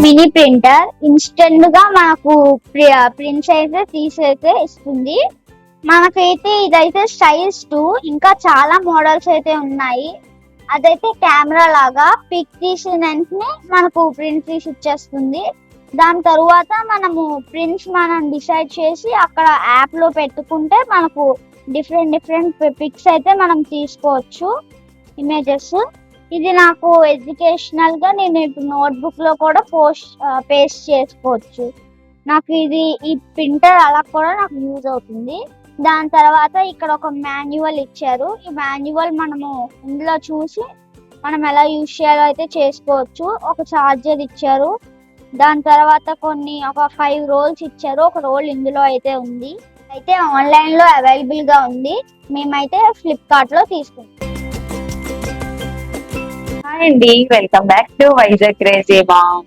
Mini printer instant గా మనకు prints అయితే తీసైతే ఇస్తుంది. మనకైతే ఇదైతే సైజ్ 2, ఇంకా చాలా మోడల్స్ అయితే ఉన్నాయి. అదైతే కెమెరా లాగా పిక్ తీసిన వెంటనే మనకు ప్రింట్ తీసి ఇచ్చేస్తుంది. దాని తరువాత మనము ప్రింట్స్ మనం డిసైడ్ చేసి అక్కడ యాప్ లో పెట్టుకుంటే మనకు డిఫరెంట్ పిక్స్ అయితే మనం తీసుకోవచ్చు, ఇమేజెస్. ఇది నాకు ఎడ్యుకేషనల్ గా నేను ఇప్పుడు నోట్బుక్ లో కూడా పేస్ట్ చేసుకోవచ్చు. నాకు ఈ ప్రింటర్ అలా కూడా నాకు యూజ్ అవుతుంది. దాని తర్వాత ఇక్కడ ఒక మాన్యువల్ ఇచ్చారు. ఈ మాన్యువల్ మనము ఇందులో చూసి మనం ఎలా యూజ్ చేయాలో అయితే చేసుకోవచ్చు. ఒక చార్జర్ ఇచ్చారు. దాని తర్వాత ఒక 5 రోల్స్ ఇచ్చారు. ఒక రోల్ ఇందులో అయితే ఉంది. అయితే ఆన్లైన్ లో అవైలబుల్ గా ఉంది. మేమైతే ఫ్లిప్కార్ట్ లో తీసుకున్నాం. హాయ్ అండి, welcome back to Vizag crazy mom.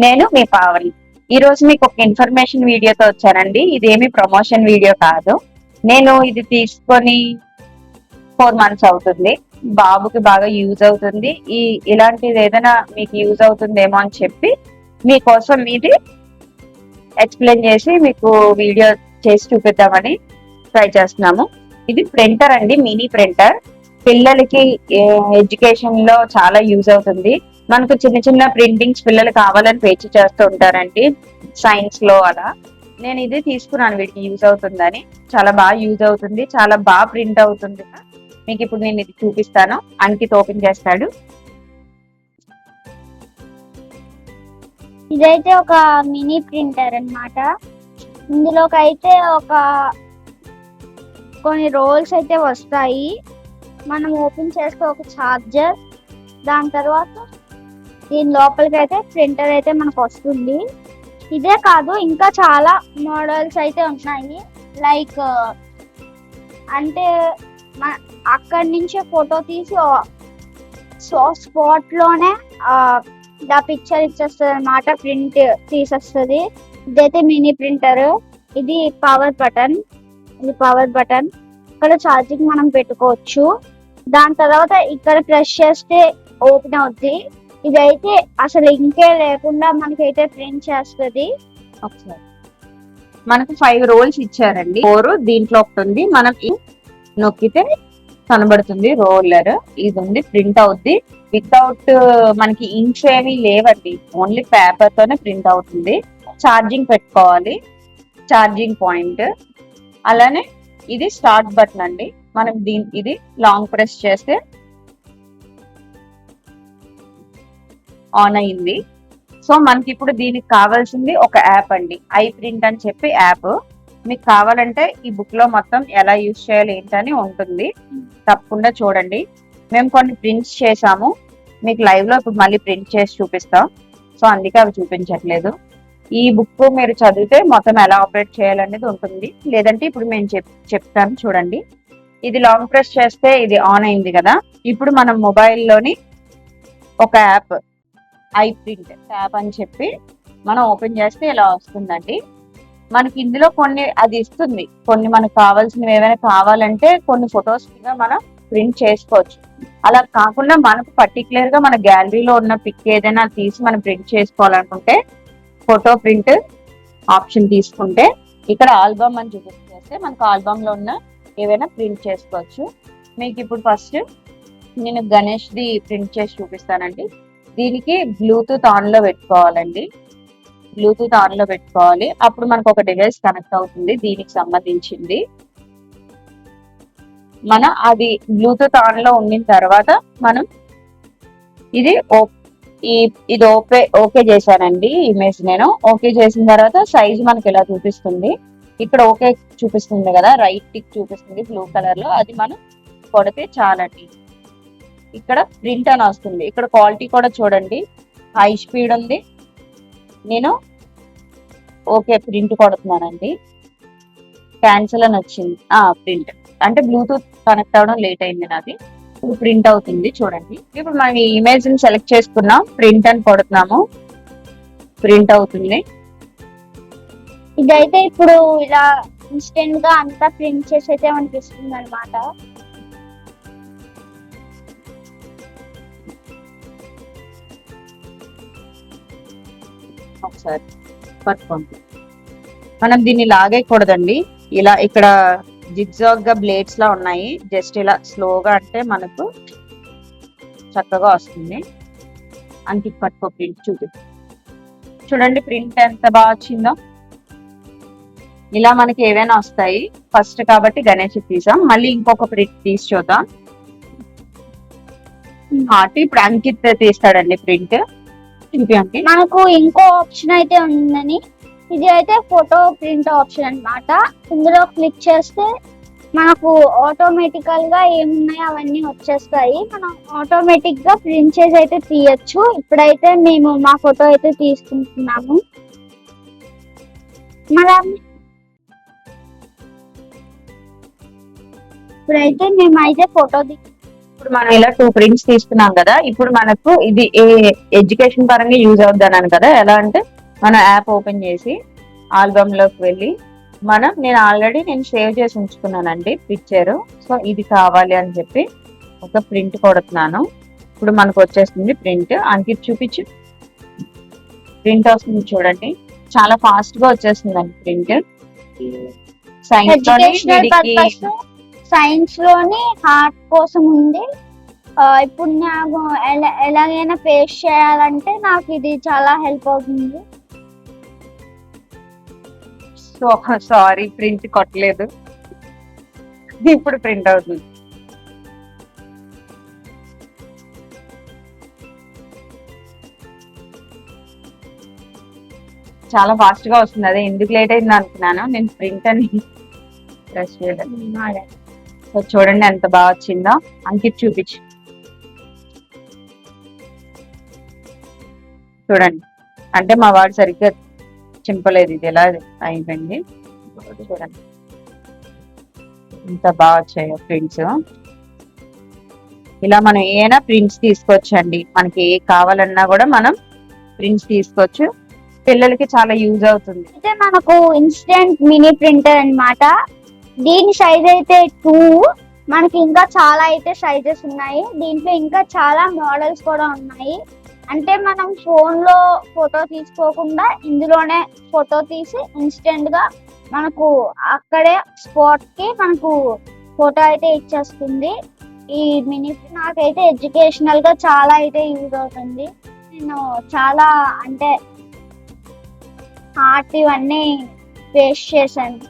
నేను మీ పావని. ఈ రోజు మీకు ఒక ఇన్ఫర్మేషన్ వీడియోతో వచ్చానండి. ఇదేమి ప్రమోషన్ వీడియో కాదు. నేను ఇది తీసుకొని 4 months అవుతుంది. బాబుకి బాగా యూజ్ అవుతుంది. ఇలాంటిది ఏదైనా మీకు యూజ్ అవుతుందేమో అని చెప్పి మీకోసం ఇది ఎక్స్ప్లెయిన్ చేసి మీకు వీడియో చేసి చూపిద్దామని ట్రై చేస్తున్నాము. ఇది ప్రింటర్ అండి, మినీ ప్రింటర్. పిల్లలకి ఎడ్యుకేషన్ లో చాలా యూజ్ అవుతుంది. మనకు చిన్న చిన్న ప్రింటింగ్స్ పిల్లలు కావాలని పేచి చేస్తూ ఉంటారండి, సైన్స్ లో అలా. నేను ఇది తీసుకున్నాను వీటికి యూజ్ అవుతుందని. చాలా బాగా యూజ్ అవుతుంది, చాలా బాగా ప్రింట్ అవుతుంది. మీకు ఇప్పుడు నేను ఇది చూపిస్తాను. అంకిత్ ఓపెన్ చేస్తాడు. ఇదైతే ఒక మినీ ప్రింటర్ అన్నమాట. ఇందులోకి అయితే కొన్ని రోల్స్ అయితే వస్తాయి. మనం ఓపెన్ చేస్తే ఒక చార్జర్, దాని తర్వాత దీని లోపలికి అయితే ప్రింటర్ అయితే మనకు వస్తుంది. ఇదే కాదు, ఇంకా చాలా మోడల్స్ అయితే ఉన్నాయి. లైక్ అంటే అక్కడి నుంచే ఫోటో తీసి స్పాట్ లోనే దా పిక్చర్ ఇచ్చేస్తుంది అన్నమాట, ప్రింట్ తీసేస్తుంది. ఇదైతే మినీ ప్రింటర్. ఇది పవర్ బటన్. ఇక్కడ ఛార్జింగ్ మనం పెట్టుకోవచ్చు. దాని తర్వాత ఇక్కడ ప్రెస్ చేస్తే ఓపెన్ అవుద్ది. ఇదైతే అసలు ఇంకే లేకుండా మనకైతే ప్రింట్ చేస్తుంది. ఒకసారి మనకు 5 రోల్స్ ఇచ్చారండి. 4 దీంట్లో ఒకటి ఉంది. మనకి నొక్కితే కనబడుతుంది రోలర్. ఇది ఉంది, ప్రింట్ అవుద్ది. వితౌట్ మనకి ఇంక్స్ ఏమీ లేవండి, ఓన్లీ పేపర్ తోనే ప్రింట్ అవుతుంది. ఛార్జింగ్ పెట్టుకోవాలి, ఛార్జింగ్ పాయింట్. అలానే ఇది స్టార్ట్ బటన్ అండి. మనం ఇది లాంగ్ ప్రెస్ చేస్తే ఆన్ అయింది. సో మనకి ఇప్పుడు దీనికి కావాల్సింది ఒక యాప్ అండి, ఐ ప్రింట్ అని చెప్పి యాప్. మీకు కావాలంటే ఈ బుక్ లో మొత్తం ఎలా యూజ్ చేయాలి ఏంటని ఉంటుంది, తప్పకుండా చూడండి. మేము కొన్ని ప్రింట్స్ చేసాము, మీకు లైవ్ లో ఇప్పుడు మళ్ళీ ప్రింట్ చేసి చూపిస్తాం. సో అందుకే అవి చూపించట్లేదు. ఈ బుక్ మీరు చదివితే మొత్తం ఎలా ఆపరేట్ చేయాలనేది ఉంటుంది. లేదంటే ఇప్పుడు మేము చెప్తాను చూడండి. ఇది లాంగ్ ప్రెస్ చేస్తే ఇది ఆన్ అయింది కదా. ఇప్పుడు మనం మొబైల్లోని ఒక యాప్, ఐ ప్రింట్ యాప్ అని చెప్పి మనం ఓపెన్ చేస్తే ఇలా వస్తుందండి. మనకి ఇందులో కొన్ని అది ఇస్తుంది, కొన్ని మనకు కావాల్సినవి ఏమైనా కావాలంటే కొన్ని ఫొటోస్ మనం ప్రింట్ చేసుకోవచ్చు. అలా కాకుండా మనకు పర్టికులర్ గా మన గ్యాలరీలో ఉన్న పిక్ ఏదైనా తీసి మనం ప్రింట్ చేసుకోవాలనుకుంటే ఫోటో ప్రింట్ ఆప్షన్ తీసుకుంటే ఇక్కడ ఆల్బమ్ అని చూపిస్తే మనకు ఆల్బమ్ లో ఉన్న ఏవైనా ప్రింట్ చేసుకోవచ్చు. మీకు ఇప్పుడు ఫస్ట్ నేను గణేష్ ది ప్రింట్ చేసి చూపిస్తానండి. దీనికి బ్లూటూత్ ఆన్ లో పెట్టుకోవాలండి. బ్లూటూత్ ఆన్ లో పెట్టుకోవాలి. అప్పుడు మనకు ఒక డివైస్ కనెక్ట్ అవుతుంది దీనికి సంబంధించింది. అది బ్లూటూత్ ఆన్ లో ఉండిన తర్వాత మనం ఇది ఓకే చేశానండి. ఇమేజ్ నేను ఓకే చేసిన తర్వాత సైజ్ మనకి ఇలా చూపిస్తుంది. ఇక్కడ ఓకే చూపిస్తుంది కదా, రైట్ టిక్ చూపిస్తుంది బ్లూ కలర్ లో. అది మనం కొడితే చాలండి. ఇక్కడ ప్రింట్ అని వస్తుంది. ఇక్కడ క్వాలిటీ కూడా చూడండి, హై స్పీడ్ ఉంది. నేను ఓకే ప్రింట్ కొడుతున్నానండి. క్యాన్సిల్ అని వచ్చింది. ప్రింట్ అంటే బ్లూటూత్ కనెక్ట్ అవ్వడం లేట్ అయింది నాది. ఇప్పుడు ప్రింట్ అవుతుంది చూడండి. ఇప్పుడు మనం ఈ ఇమేజ్ ని సెలెక్ట్ చేసుకున్నాం, ప్రింట్ అని కొడుతున్నాము, ప్రింట్ అవుతుంది. ఇదైతే ఇప్పుడు ఇలా ఇన్స్టెంట్ గా అంతా ప్రింట్ చేసి అయితే అనిపిస్తుంది అనమాట. ఒకసారి పట్టుకోండి. మనం దీన్ని లాగేయకూడదండి. ఇలా ఇక్కడ జిగ్జాగ్ గా బ్లేడ్స్ లా ఉన్నాయి. జస్ట్ ఇలా స్లోగా అంటే మనకు చక్కగా వస్తుంది. అంతే, పట్టుకో ప్రింట్ చూడండి ప్రింట్ ఎంత బాగా వచ్చిందో. ఇలా మనకి ఏవైనా వస్తాయి. ఫస్ట్ కాబట్టి గణేష్ తీసాం, మళ్ళీ ఇంకొక ప్రింట్ తీసి చూద్దాం. హార్ట్ ఇప్పుడు అంకిత్ తీస్తాడండి ప్రింట్. మనకు ఇంకో ఆప్షన్ అయితే ఉందని, ఇది అయితే ఫోటో ప్రింట్ ఆప్షన్ అన్నమాట. ఇందులో క్లిక్ చేస్తే మనకు ఆటోమేటికల్ గా ఏమున్నాయో అవన్నీ వచ్చేస్తాయి. మనం ఆటోమేటిక్ గా ప్రింట్ చేసి అయితే తీయచ్చు. ఇప్పుడైతే మేము మా ఫోటో అయితే తీసుకుంటున్నాము. ఇప్పుడైతే మేమైతే ఫోటో ఇప్పుడు మనం ఇలా 2 ప్రింట్స్ తీసుకున్నాం కదా. ఇప్పుడు మనకు ఇది ఎడ్యుకేషన్ పరంగా యూజ్ అవుద్ది అన్నాను కదా. ఎలా అంటే మనం యాప్ ఓపెన్ చేసి ఆల్బమ్ లోకి వెళ్ళి నేను ఆల్రెడీ సేవ్ చేసి ఉంచుకున్నానండి పిక్చర్. సో ఇది కావాలి అని చెప్పి ఒక ప్రింట్ కొడుతున్నాను. ఇప్పుడు మనకు వచ్చేస్తుంది ప్రింట్. అంకిత్ చూపించు. ప్రింట్ వస్తుంది చూడండి, చాలా ఫాస్ట్ గా వచ్చేస్తుందండి ప్రింట్. సైన్స్ లోని హార్ట్ కోసం ఉంది. ఇప్పుడు నాకు ఎలాగైనా పేస్ట్ చేయాలంటే నాకు ఇది చాలా హెల్ప్ అవుతుంది. సో సారీ, ప్రింట్ కొట్టలేదు. ఇప్పుడు ప్రింట్ అవుతుంది. చాలా ఫాస్ట్ గా వస్తుంది. అదే ఎందుకు లేట్ అయింది అనుకున్నాను నేను. ప్రింట్ అని ప్రెస్ చేయలేదు. సో చూడండి ఎంత బాగా వచ్చిందో. అంకిత్ చూపించు. చూడండి, అంటే మా వాడు సరిగ్గా చింపలేదు. ఇది ఎలా అయిపోయింది చూడండి, ఇంత బాగా వచ్చాయో ప్రింట్స్. ఇలా మనం ఏమైనా ప్రింట్స్ తీసుకోవచ్చండి. మనకి ఏ కావాలన్నా కూడా మనం ప్రింట్స్ తీసుకోవచ్చు. పిల్లలకి చాలా యూజ్ అవుతుంది. అయితే మనకు ఇన్స్టెంట్ మినీ ప్రింటర్ అన్నమాట. దీని సైజ్ అయితే 2. మనకి ఇంకా చాలా అయితే సైజెస్ ఉన్నాయి. దీంట్లో ఇంకా చాలా మోడల్స్ కూడా ఉన్నాయి. అంటే మనం ఫోన్ లో ఫోటో తీసుకోకుండా ఇందులోనే ఫోటో తీసి ఇన్స్టెంట్ గా మనకు అక్కడే స్పాట్ కి మనకు ఫోటో అయితే ఇచ్చేస్తుంది. ఈ మినీ నాకైతే ఎడ్యుకేషనల్ గా చాలా అయితే యూజ్ అవుతుంది. నేను చాలా అంటే హార్ట్ ఇవన్నీ పేస్ట్ చేశాను.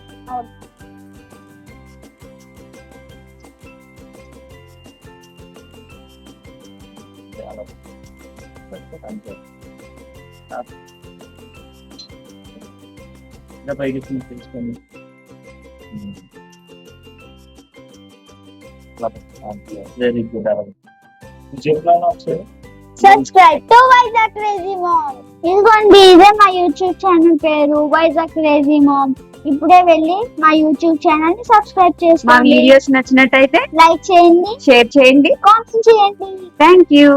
Subscribe to Vizag crazy mom. ఇదిగోండి, ఇదే మా యూట్యూబ్ ఛానల్ పేరు, వైజాగ్ క్రేజీ మామ్. ఇప్పుడే వెళ్ళి మా యూట్యూబ్ ఛానల్ ని సబ్స్క్రైబ్ చేసుకోండి. మా వీడియోస్ నచ్చినట్టయితే లైక్ చేయండి, షేర్ చేయండి, కామెంట్ చేయండి. Thank you.